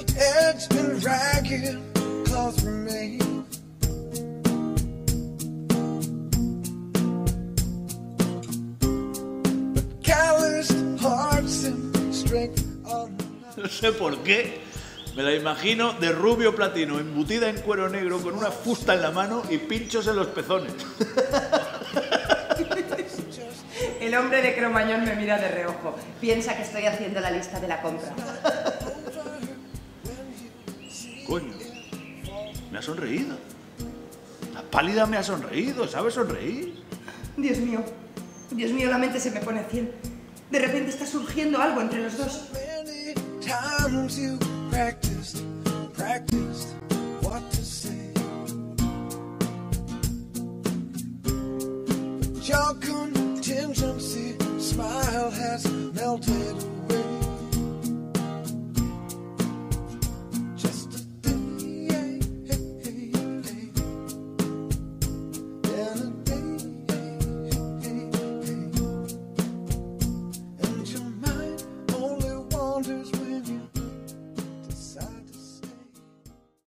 Gilt-edged and ragged cloth remain. But calloused hearts and strength on. No sé por qué, me la imagino de rubio platino, embutida en cuero negro, con una fusta en la mano y pinchos en los pezones. El hombre de Cromañón me mira de reojo. Piensa que estoy haciendo la lista de la compra. Coño, me ha sonreído. La pálida me ha sonreído, ¿sabe sonreír? Dios mío, la mente se me pone a 100. De repente está surgiendo algo entre los dos. Many times you practiced.